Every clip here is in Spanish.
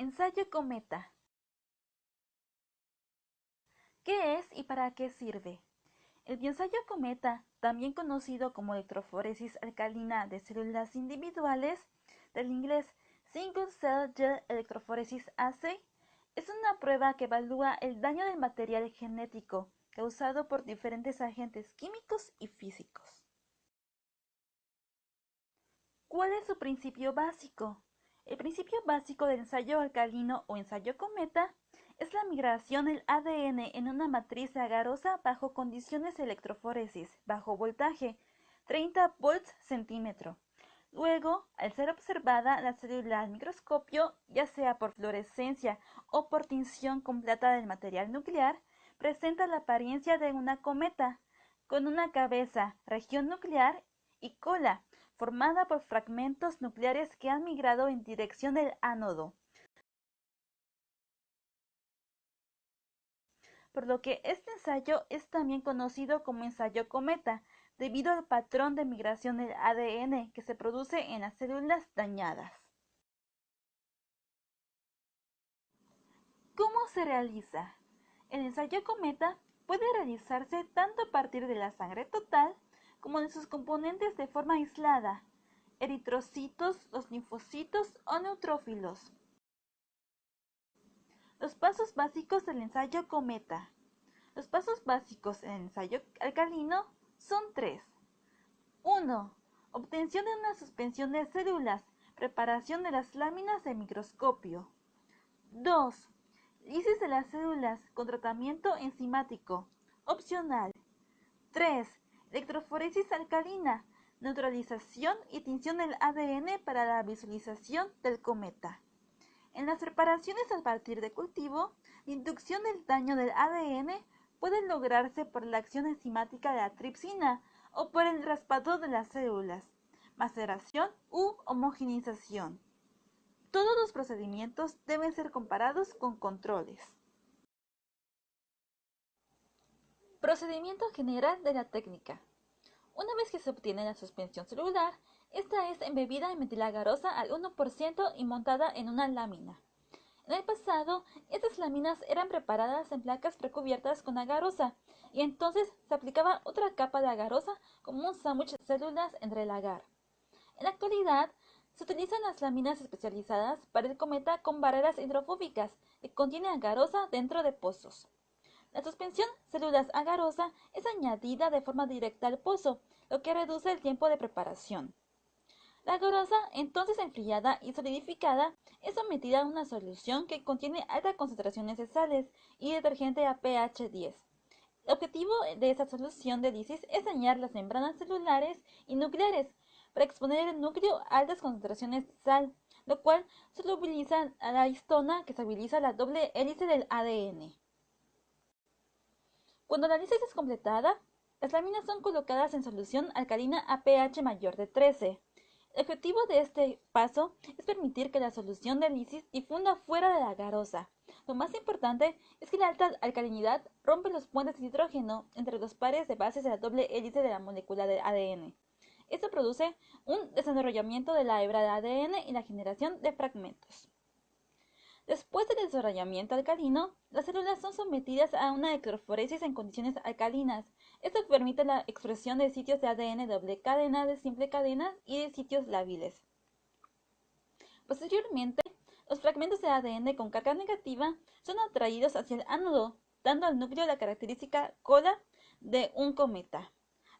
Ensayo cometa. ¿Qué es y para qué sirve? El bioensayo cometa, también conocido como electroforesis alcalina de células individuales, del inglés Single Cell Gel Electrophoresis Assay, es una prueba que evalúa el daño del material genético causado por diferentes agentes químicos y físicos. ¿Cuál es su principio básico? El principio básico del ensayo alcalino o ensayo cometa es la migración del ADN en una matriz agarosa bajo condiciones de electroforesis bajo voltaje, 30 volts centímetro. Luego, al ser observada la célula al microscopio, ya sea por fluorescencia o por tinción completa del material nuclear, presenta la apariencia de una cometa, con una cabeza, región nuclear y cola, formada por fragmentos nucleares que han migrado en dirección del ánodo, por lo que este ensayo es también conocido como ensayo cometa, debido al patrón de migración del ADN que se produce en las células dañadas. ¿Cómo se realiza? El ensayo cometa puede realizarse tanto a partir de la sangre total como de sus componentes de forma aislada, eritrocitos, los linfocitos o neutrófilos. Los pasos básicos del ensayo cometa. Los pasos básicos en el ensayo alcalino son tres. 1. Obtención de una suspensión de células, preparación de las láminas de microscopio. 2. Lisis de las células con tratamiento enzimático, opcional. 3. Electroforesis alcalina, neutralización y tinción del ADN para la visualización del cometa. En las preparaciones a partir de cultivo, la inducción del daño del ADN puede lograrse por la acción enzimática de la tripsina o por el raspado de las células, maceración u homogeneización. Todos los procedimientos deben ser comparados con controles. Procedimiento general de la técnica. Una vez que se obtiene la suspensión celular, esta es embebida en metilagarosa al 1% y montada en una lámina. En el pasado, estas láminas eran preparadas en placas precubiertas con agarosa, y entonces se aplicaba otra capa de agarosa como un sándwich de células entre el agar. En la actualidad, se utilizan las láminas especializadas para el cometa con barreras hidrofóbicas que contienen agarosa dentro de pozos. La suspensión células agarosa es añadida de forma directa al pozo, lo que reduce el tiempo de preparación. La agarosa, entonces enfriada y solidificada, es sometida a una solución que contiene altas concentraciones de sales y detergente a pH 10. El objetivo de esta solución de lisis es dañar las membranas celulares y nucleares para exponer el núcleo a altas concentraciones de sal, lo cual solubiliza a la histona que estabiliza la doble hélice del ADN. Cuando la lisis es completada, las láminas son colocadas en solución alcalina a pH mayor de 13. El objetivo de este paso es permitir que la solución de lisis difunda fuera de la agarosa. Lo más importante es que la alta alcalinidad rompe los puentes de hidrógeno entre los pares de bases de la doble hélice de la molécula de ADN. Esto produce un desenrollamiento de la hebra de ADN y la generación de fragmentos. Después del desarrollamiento alcalino, las células son sometidas a una electroforesis en condiciones alcalinas. Esto permite la expresión de sitios de ADN doble cadena, de simple cadena y de sitios lábiles. Posteriormente, los fragmentos de ADN con carga negativa son atraídos hacia el ánodo, dando al núcleo la característica cola de un cometa.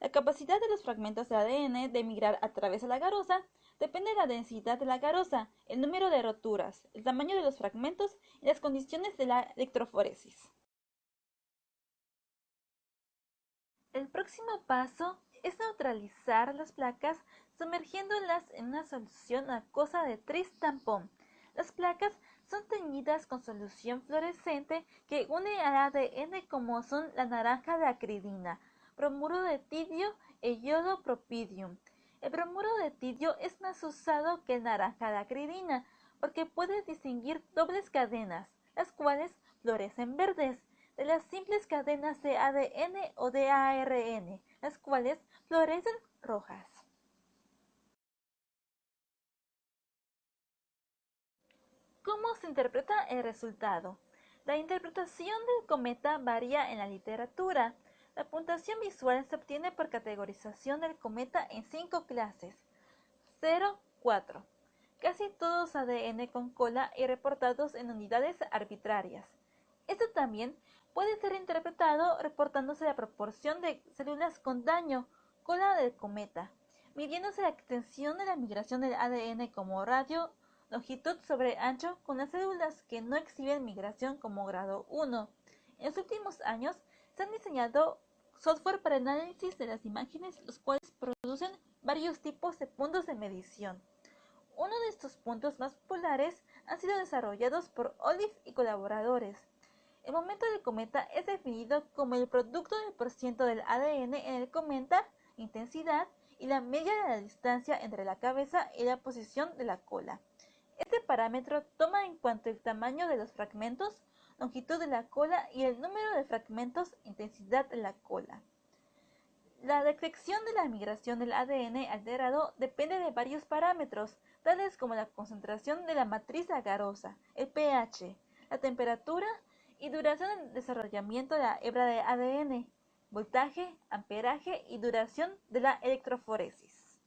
La capacidad de los fragmentos de ADN de migrar a través de la agarosa depende de la densidad de la agarosa, el número de roturas, el tamaño de los fragmentos y las condiciones de la electroforesis. El próximo paso es neutralizar las placas sumergiéndolas en una solución acuosa de tris tampón. Las placas son teñidas con solución fluorescente que une al ADN como son la naranja de acridina, bromuro de tidio e yodo propidium. El bromuro de tidio es más usado que el naranja de acridina porque puede distinguir dobles cadenas, las cuales fluorecen verdes, de las simples cadenas de ADN o de ARN, las cuales fluorecen rojas. ¿Cómo se interpreta el resultado? La interpretación del cometa varía en la literatura. La puntuación visual se obtiene por categorización del cometa en 5 clases. 0, 4. Casi todos ADN con cola y reportados en unidades arbitrarias. Esto también puede ser interpretado reportándose la proporción de células con daño, cola del cometa, midiéndose la extensión de la migración del ADN como radio, longitud sobre ancho con las células que no exhiben migración como grado 1. En los últimos años se han diseñado software para el análisis de las imágenes, los cuales producen varios tipos de puntos de medición. Uno de estos puntos más populares han sido desarrollados por Olive y colaboradores. El momento del cometa es definido como el producto del porciento del ADN en el cometa, intensidad, y la media de la distancia entre la cabeza y la posición de la cola. Este parámetro toma en cuenta el tamaño de los fragmentos, longitud de la cola y el número de fragmentos, intensidad de la cola. La detección de la migración del ADN alterado depende de varios parámetros, tales como la concentración de la matriz agarosa, el pH, la temperatura y duración del desarrollamiento de la hebra de ADN, voltaje, amperaje y duración de la electroforesis.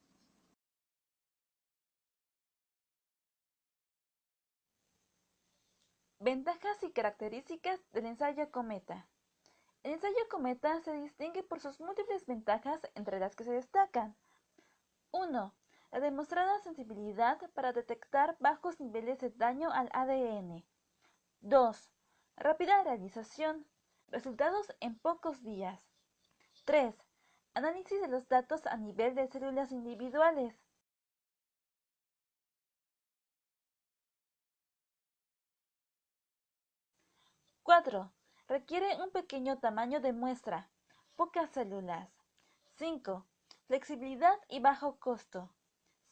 Ventajas y características del ensayo cometa. El ensayo cometa se distingue por sus múltiples ventajas, entre las que se destacan: 1. La demostrada sensibilidad para detectar bajos niveles de daño al ADN. 2. Rápida realización. Resultados en pocos días. 3. Análisis de los datos a nivel de células individuales. 4. Requiere un pequeño tamaño de muestra, pocas células. 5. Flexibilidad y bajo costo.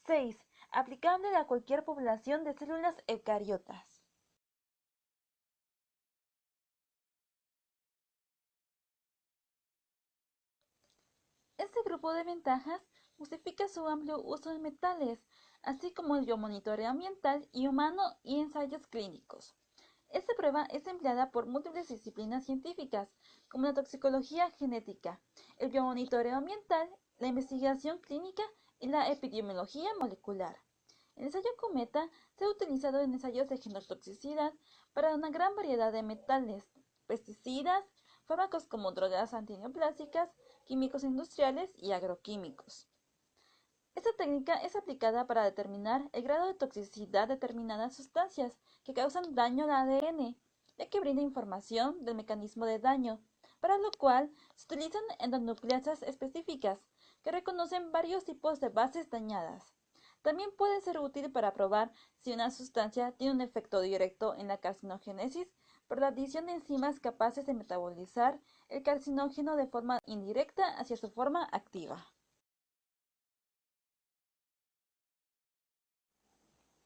6. Aplicable a cualquier población de células eucariotas. Este grupo de ventajas justifica su amplio uso en metales, así como el biomonitoreo ambiental y humano y ensayos clínicos. Esta prueba es empleada por múltiples disciplinas científicas, como la toxicología genética, el biomonitoreo ambiental, la investigación clínica y la epidemiología molecular. El ensayo Cometa se ha utilizado en ensayos de genotoxicidad para una gran variedad de metales, pesticidas, fármacos como drogas antineoplásicas, químicos industriales y agroquímicos. Esta técnica es aplicada para determinar el grado de toxicidad de determinadas sustancias que causan daño al ADN, ya que brinda información del mecanismo de daño, para lo cual se utilizan endonucleasas específicas que reconocen varios tipos de bases dañadas. También puede ser útil para probar si una sustancia tiene un efecto directo en la carcinogénesis por la adición de enzimas capaces de metabolizar el carcinógeno de forma indirecta hacia su forma activa.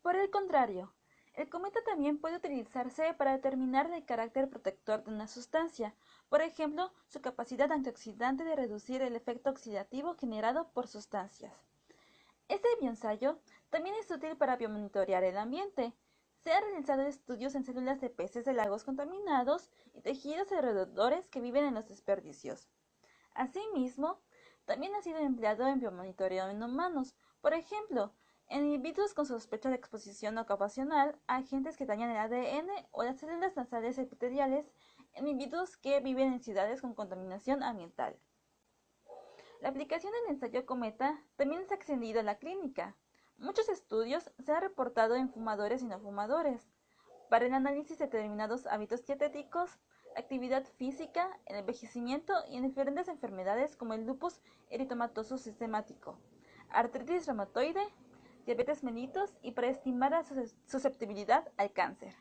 Por el contrario, el cometa también puede utilizarse para determinar el carácter protector de una sustancia, por ejemplo, su capacidad antioxidante de reducir el efecto oxidativo generado por sustancias. Este bioensayo también es útil para biomonitorear el ambiente. Se han realizado estudios en células de peces de lagos contaminados y tejidos alrededores que viven en los desperdicios. Asimismo, también ha sido empleado en biomonitoreo en humanos, por ejemplo, en individuos con sospecha de exposición ocupacional a agentes que dañan el ADN o las células nasales epiteliales en individuos que viven en ciudades con contaminación ambiental. La aplicación del ensayo Cometa también se ha extendido a la clínica. Muchos estudios se han reportado en fumadores y no fumadores, para el análisis de determinados hábitos dietéticos, actividad física, el envejecimiento y en diferentes enfermedades como el lupus eritematoso sistemático, artritis reumatoide, diabetes mellitus y para estimar la susceptibilidad al cáncer.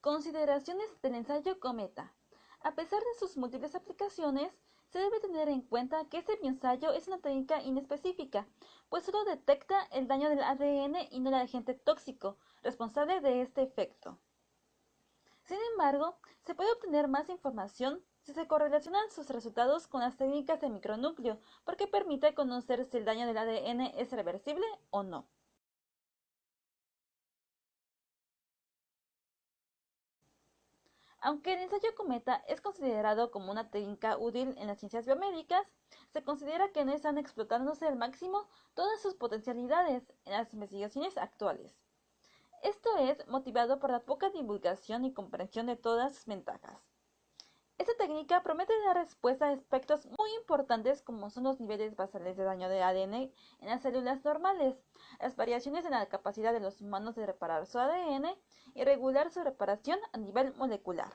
Consideraciones del ensayo Cometa. A pesar de sus múltiples aplicaciones, se debe tener en cuenta que este bioensayo es una técnica inespecífica, pues solo detecta el daño del ADN y no el agente tóxico responsable de este efecto. Sin embargo, se puede obtener más información si si se correlacionan sus resultados con las técnicas de micronúcleo, porque permite conocer si el daño del ADN es reversible o no. Aunque el ensayo cometa es considerado como una técnica útil en las ciencias biomédicas, se considera que no están explotándose al máximo todas sus potencialidades en las investigaciones actuales. Esto es motivado por la poca divulgación y comprensión de todas sus ventajas. Esta técnica promete dar respuesta a aspectos muy importantes como son los niveles basales de daño de ADN en las células normales, las variaciones en la capacidad de los humanos de reparar su ADN y regular su reparación a nivel molecular.